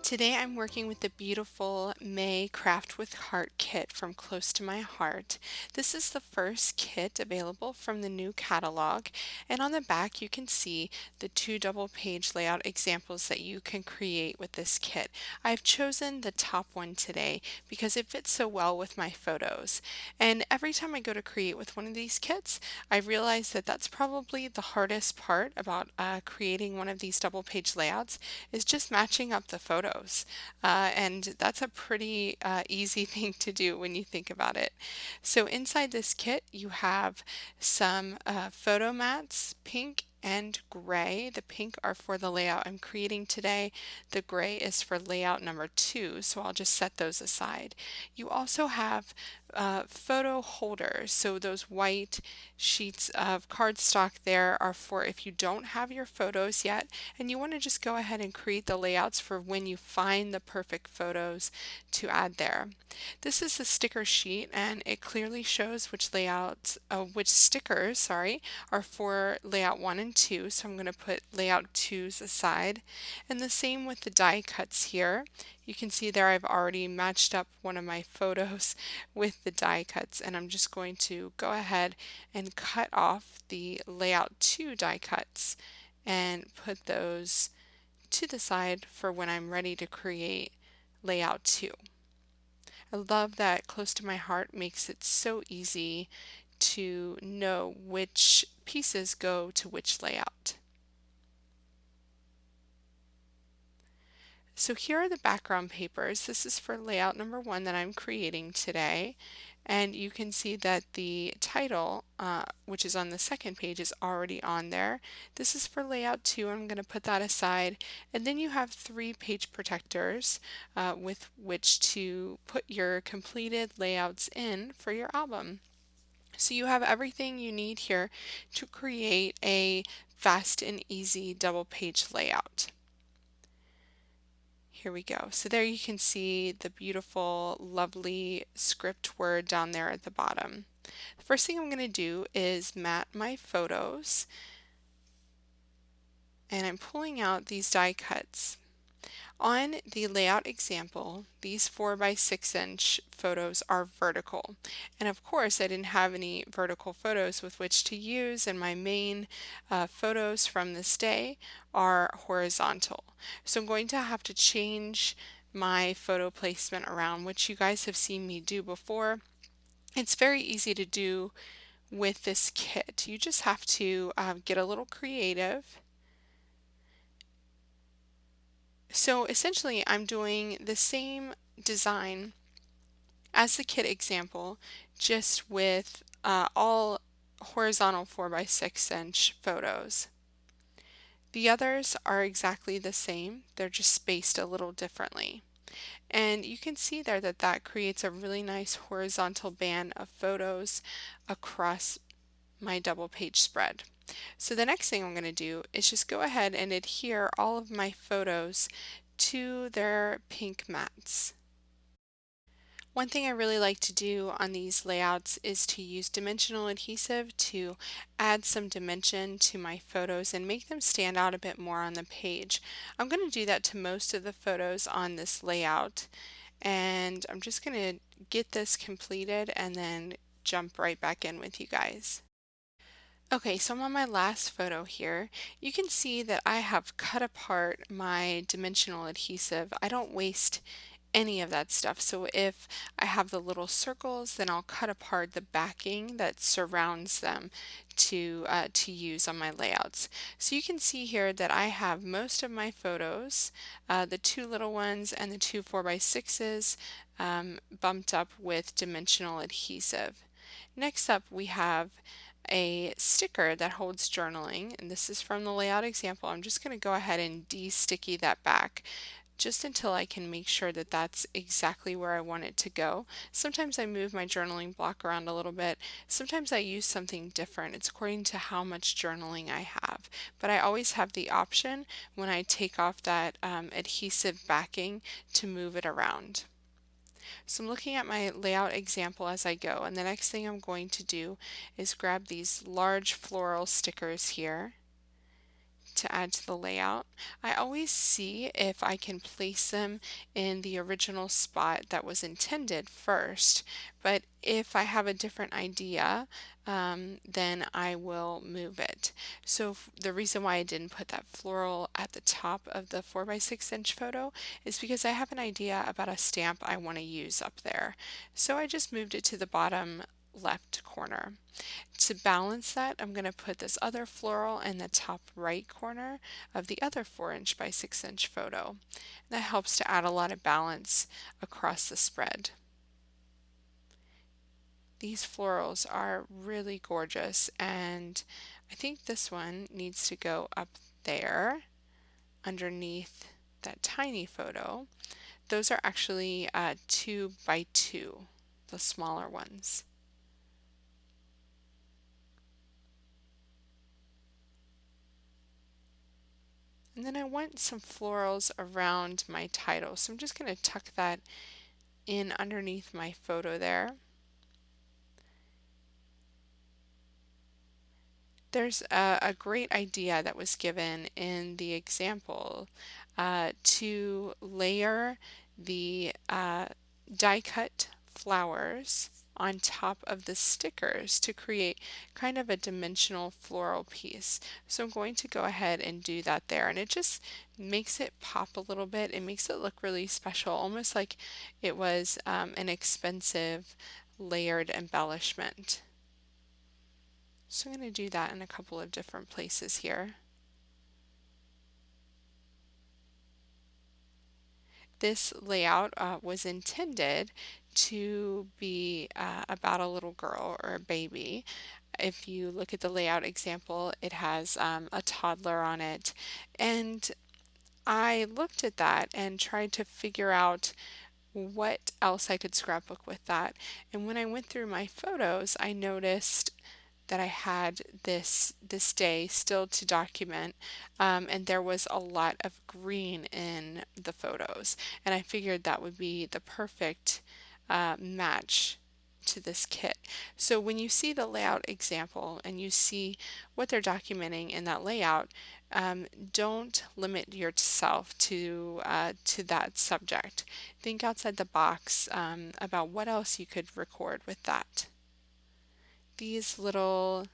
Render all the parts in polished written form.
Today I'm working with the beautiful May Craft with Heart kit from Close to My Heart. This is the first kit available from the new catalog, and on the back you can see the two double page layout examples that you can create with this kit. I've chosen the top one today because it fits so well with my photos, and every time I go to create with one of these kits I realize that that's probably the hardest part about creating one of these double page layouts is just matching up the photos. And that's a pretty easy thing to do when you think about it. So inside this kit, you have some photo mats, pink and gray. The pink are for the layout I'm creating today. The gray is for layout number 2, so I'll just set those aside. You also have photo holders, so those white sheets of cardstock there are for if you don't have your photos yet and you want to just go ahead and create the layouts for when you find the perfect photos to add there. This is the sticker sheet and it clearly shows which stickers, sorry, are for layout 1 and 2, so I'm going to put layout 2's aside. And the same with the die cuts here. You can see there I've already matched up one of my photos with the die cuts, and I'm just going to go ahead and cut off the layout 2 die cuts and put those to the side for when I'm ready to create layout 2. I love that Close to My Heart makes it so easy to know which pieces go to which layout. So here are the background papers. This is for layout number 1 that I'm creating today. And you can see that the title, which is on the second page, is already on there. This is for layout 2. I'm going to put that aside. And then you have 3 page protectors with which to put your completed layouts in for your album. So you have everything you need here to create a fast and easy double page layout. Here we go. So there you can see the beautiful, lovely script word down there at the bottom. The first thing I'm going to do is mat my photos, and I'm pulling out these die cuts. On the layout example, these 4 by 6 inch photos are vertical. And of course, I didn't have any vertical photos with which to use, and my main photos from this day are horizontal. So I'm going to have to change my photo placement around, which you guys have seen me do before. It's very easy to do with this kit. You just have to get a little creative. So essentially I'm doing the same design as the kit example, just with all horizontal 4 by 6 inch photos. The others are exactly the same, they're just spaced a little differently. And you can see there that that creates a really nice horizontal band of photos across my double page spread. So the next thing I'm going to do is just go ahead and adhere all of my photos to their pink mats. One thing I really like to do on these layouts is to use dimensional adhesive to add some dimension to my photos and make them stand out a bit more on the page. I'm going to do that to most of the photos on this layout, and I'm just going to get this completed and then jump right back in with you guys. Okay, so I'm on my last photo here. You can see that I have cut apart my dimensional adhesive. I don't waste any of that stuff. So if I have the little circles, then I'll cut apart the backing that surrounds them to use on my layouts. So you can see here that I have most of my photos, the 2 little ones and the 2 4 by 6s, bumped up with dimensional adhesive. Next up we have a sticker that holds journaling, and this is from the layout example. I'm just going to go ahead and de-sticky that back just until I can make sure that that's exactly where I want it to go. Sometimes I move my journaling block around a little bit. Sometimes I use something different. It's according to how much journaling I have. But I always have the option when I take off that adhesive backing to move it around. So I'm looking at my layout example as I go, and the next thing I'm going to do is grab these large floral stickers here, to add to the layout, I always see if I can place them in the original spot that was intended first, but if I have a different idea, then I will move it. So the reason why I didn't put that floral at the top of the 4 by 6 inch photo is because I have an idea about a stamp I want to use up there. So I just moved it to the bottom left corner. To balance that, I'm going to put this other floral in the top right corner of the other 4" by 6" photo. That helps to add a lot of balance across the spread. These florals are really gorgeous, and I think this one needs to go up there underneath that tiny photo. Those are actually 2 by 2, the smaller ones. And then I want some florals around my title, so I'm just going to tuck that in underneath my photo there. There's a great idea that was given in the example to layer the die cut flowers on top of the stickers to create kind of a dimensional floral piece. So I'm going to go ahead and do that there, and it just makes it pop a little bit. It makes it look really special, almost like it was an expensive layered embellishment. So I'm going to do that in a couple of different places here. This layout was intended to be about a little girl or a baby. If you look at the layout example, it has a toddler on it. And I looked at that and tried to figure out what else I could scrapbook with that. And when I went through my photos, I noticed that I had this day still to document, and there was a lot of green in the photos, and I figured that would be the perfect match to this kit. So when you see the layout example and you see what they're documenting in that layout, don't limit yourself to that subject. Think outside the box about what else you could record with that. These little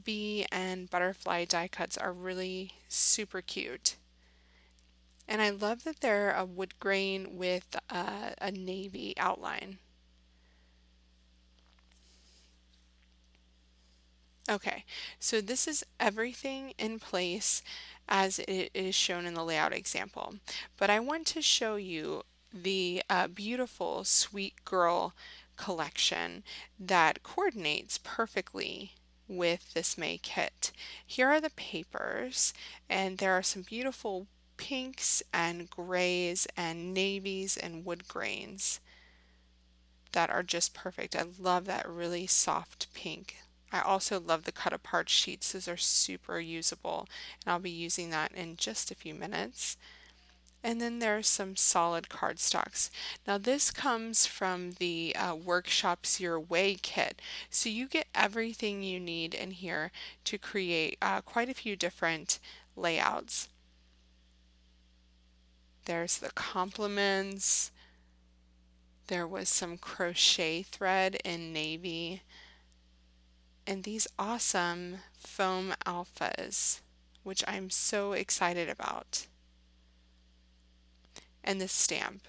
bee and butterfly die cuts are really super cute. And I love that they're a wood grain with a navy outline. Okay, so this is everything in place as it is shown in the layout example. But I want to show you the beautiful Sweet Girl collection that coordinates perfectly with this May kit. Here are the papers, and there are some beautiful pinks and grays and navies and wood grains that are just perfect. I love that really soft pink. I also love the cut apart sheets. Those are super usable, and I'll be using that in just a few minutes. And then there's some solid cardstocks. Now this comes from the Workshops Your Way kit. So you get everything you need in here to create quite a few different layouts. There's the compliments. There was some crochet thread in navy. And these awesome foam alphas, which I'm so excited about. And this stamp.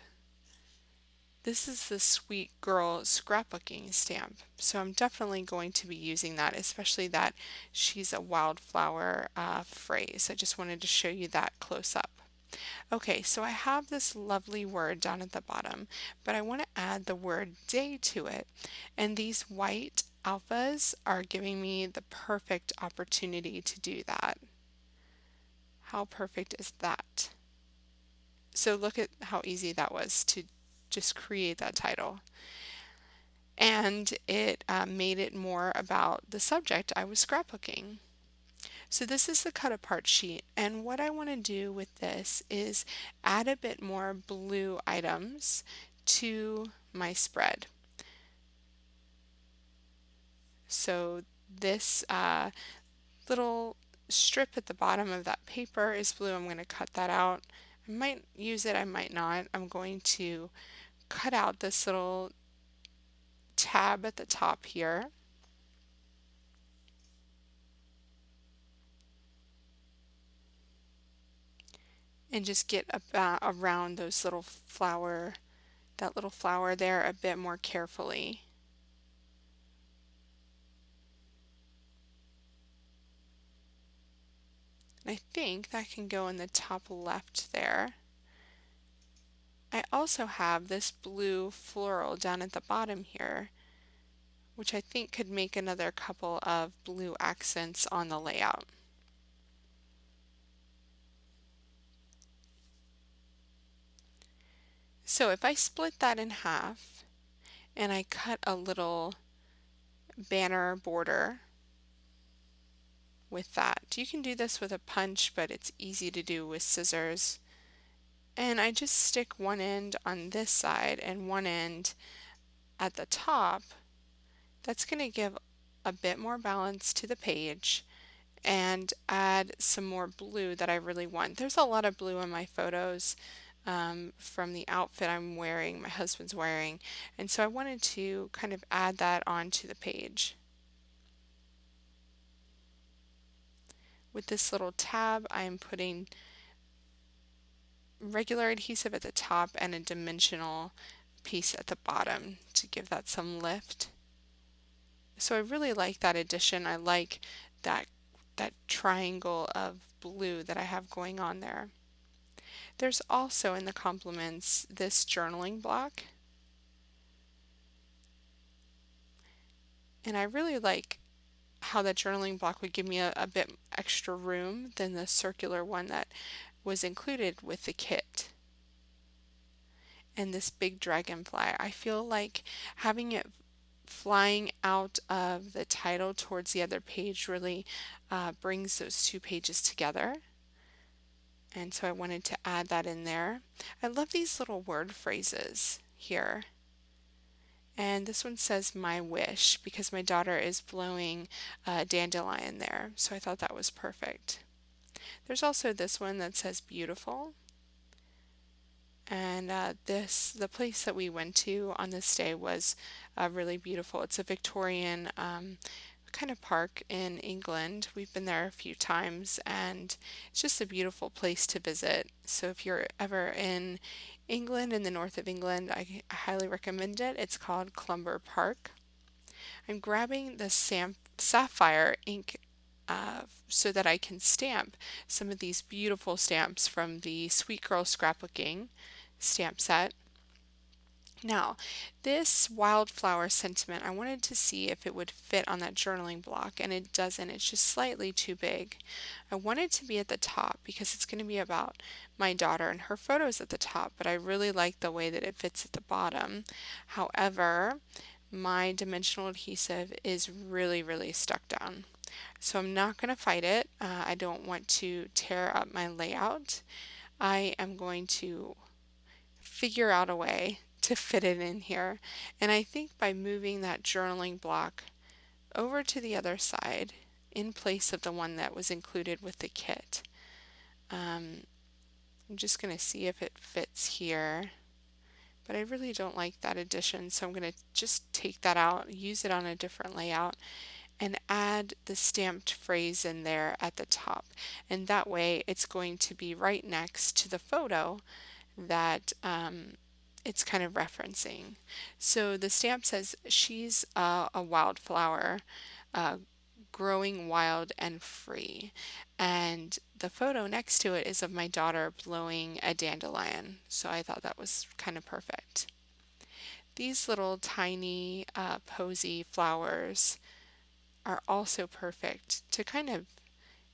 This is the Sweet Girl scrapbooking stamp, so I'm definitely going to be using that, especially that she's a wildflower phrase. I just wanted to show you that close up. Okay, so I have this lovely word down at the bottom, but I want to add the word day to it, and these white alphas are giving me the perfect opportunity to do that. How perfect is that? So look at how easy that was to just create that title. And it made it more about the subject I was scrapbooking. So this is the cut apart sheet, and what I want to do with this is add a bit more blue items to my spread. So this little strip at the bottom of that paper is blue. I'm going to cut that out. I might use it, I might not. I'm going to cut out this little tab at the top here. And just get about around those little flower, that little flower there a bit more carefully. And I think that can go in the top left there. I also have this blue floral down at the bottom here, which I think could make another couple of blue accents on the layout. So if I split that in half and I cut a little banner border with that. You can do this with a punch, but it's easy to do with scissors. And I just stick one end on this side and one end at the top. That's going to give a bit more balance to the page and add some more blue that I really want. There's a lot of blue in my photos from the outfit I'm wearing, my husband's wearing, and so I wanted to kind of add that onto the page. With this little tab, I'm putting regular adhesive at the top and a dimensional piece at the bottom to give that some lift. So I really like that addition. I like that triangle of blue that I have going on there. There's also in the compliments this journaling block. And I really like how that journaling block would give me a bit extra room than the circular one that was included with the kit. And this big dragonfly, I feel like having it flying out of the title towards the other page really brings those two pages together. And so I wanted to add that in there. I love these little word phrases here. And this one says my wish because my daughter is blowing a dandelion there. So I thought that was perfect. There's also this one that says beautiful. And the place that we went to on this day was really beautiful. It's a Victorian kind of park in England. We've been there a few times and it's just a beautiful place to visit. So if you're ever in England, in the north of England, I highly recommend it. It's called Clumber Park. I'm grabbing the sapphire ink so that I can stamp some of these beautiful stamps from the Sweet Girl Scrapbooking stamp set. Now, this wildflower sentiment, I wanted to see if it would fit on that journaling block, and it doesn't. It's just slightly too big. I want it to be at the top because it's going to be about my daughter and her photos at the top, but I really like the way that it fits at the bottom. However, my dimensional adhesive is really, really stuck down. So I'm not going to fight it. I don't want to tear up my layout. I am going to figure out a way to fit it in here. And I think by moving that journaling block over to the other side in place of the one that was included with the kit, I'm just going to see if it fits here. But I really don't like that addition, so I'm going to just take that out, use it on a different layout, and add the stamped phrase in there at the top. And that way it's going to be right next to the photo that it's kind of referencing. So the stamp says she's a wildflower, growing wild and free. And the photo next to it is of my daughter blowing a dandelion. So I thought that was kind of perfect. These little tiny posy flowers are also perfect to kind of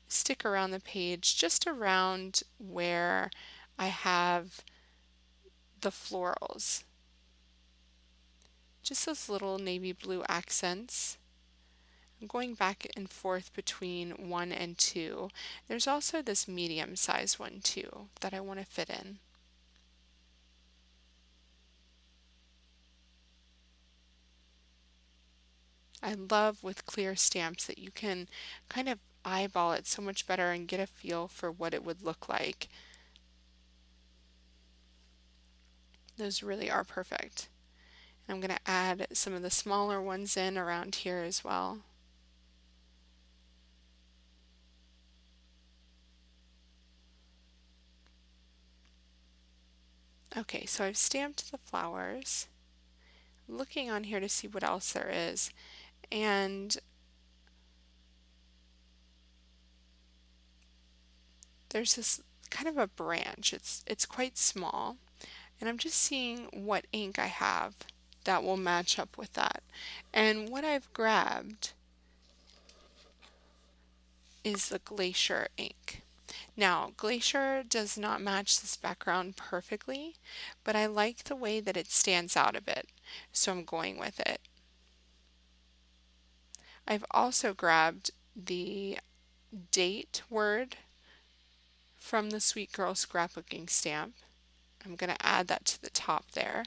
stick around the page, just around where I have the florals. Just those little navy blue accents. I'm going back and forth between 1 and 2. There's also this medium size one too that I want to fit in. I love with clear stamps that you can kind of eyeball it so much better and get a feel for what it would look like. Those really are perfect. I'm going to add some of the smaller ones in around here as well. Okay, so I've stamped the flowers. I'm looking on here to see what else there is, and there's this kind of a branch. It's quite small, and I'm just seeing what ink I have that will match up with that. And what I've grabbed is the Glacier ink. Now, Glacier does not match this background perfectly, but I like the way that it stands out a bit, so I'm going with it. I've also grabbed the date word from the Sweet Girl scrapbooking stamp. I'm going to add that to the top there.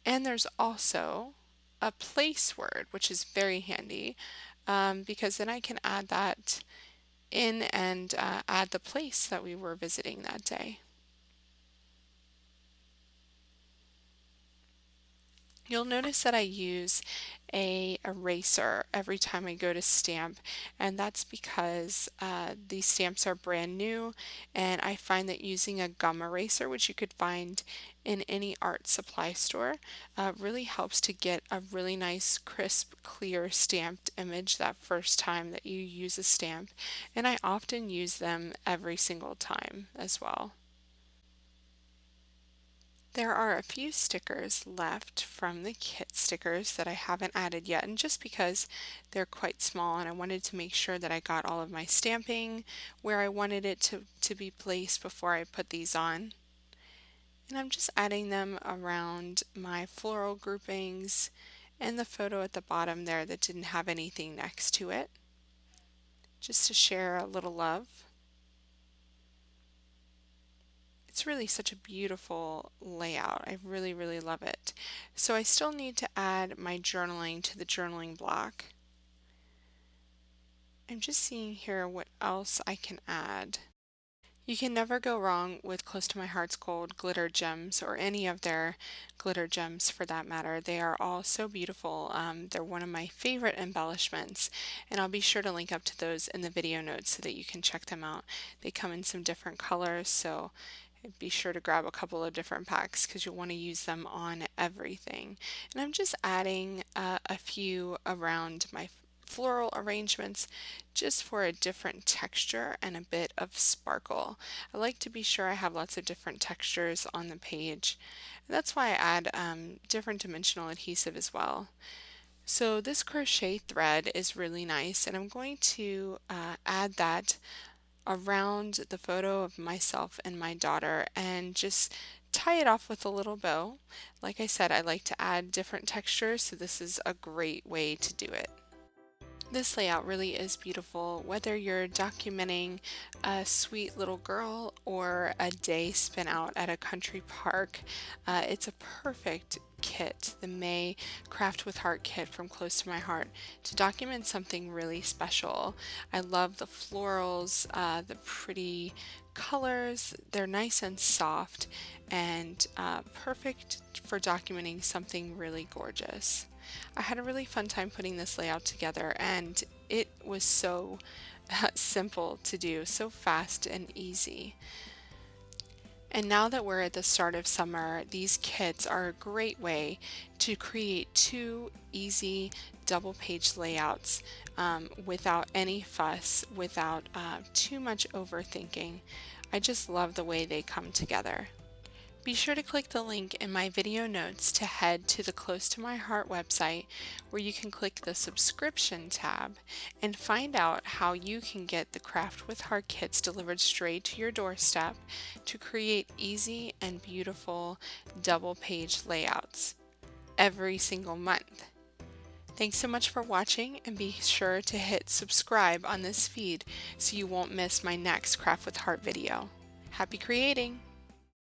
And there's also a place word, which is very handy because then I can add that in and add the place that we were visiting that day. You'll notice that I use a eraser every time I go to stamp, and that's because these stamps are brand new, and I find that using a gum eraser, which you could find in any art supply store, really helps to get a really nice, crisp, clear stamped image that first time that you use a stamp, and I often use them every single time as well. There are a few stickers left from the kit stickers that I haven't added yet, and just because they're quite small and I wanted to make sure that I got all of my stamping where I wanted it to be placed before I put these on. And I'm just adding them around my floral groupings and the photo at the bottom there that didn't have anything next to it, just to share a little love. It's really such a beautiful layout. I really, really love it. So I still need to add my journaling to the journaling block. I'm just seeing here what else I can add. You can never go wrong with Close to My Heart's Gold glitter gems, or any of their glitter gems for that matter. They are all so beautiful. They're one of my favorite embellishments, and I'll be sure to link up to those in the video notes so that you can check them out. They come in some different colors, so be sure to grab a couple of different packs because you'll want to use them on everything. And I'm just adding a few around my floral arrangements just for a different texture and a bit of sparkle. I like to be sure I have lots of different textures on the page. And that's why I add different dimensional adhesive as well. So this crochet thread is really nice, and I'm going to add that around the photo of myself and my daughter and just tie it off with a little bow. Like I said, I like to add different textures, so this is a great way to do it. This layout really is beautiful, whether you're documenting a sweet little girl or a day spent out at a country park. It's a perfect kit, the May Craft with Heart kit from Close to My Heart, to document something really special. I love the florals, the pretty colors. They're nice and soft and perfect for documenting something really gorgeous. I had a really fun time putting this layout together, and it was so simple to do, so fast and easy. And now that we're at the start of summer, these kits are a great way to create two easy double page layouts without any fuss, without too much overthinking. I just love the way they come together. Be sure to click the link in my video notes to head to the Close to My Heart website, where you can click the subscription tab and find out how you can get the Craft with Heart kits delivered straight to your doorstep to create easy and beautiful double page layouts every single month. Thanks so much for watching, and be sure to hit subscribe on this feed so you won't miss my next Craft with Heart video. Happy creating!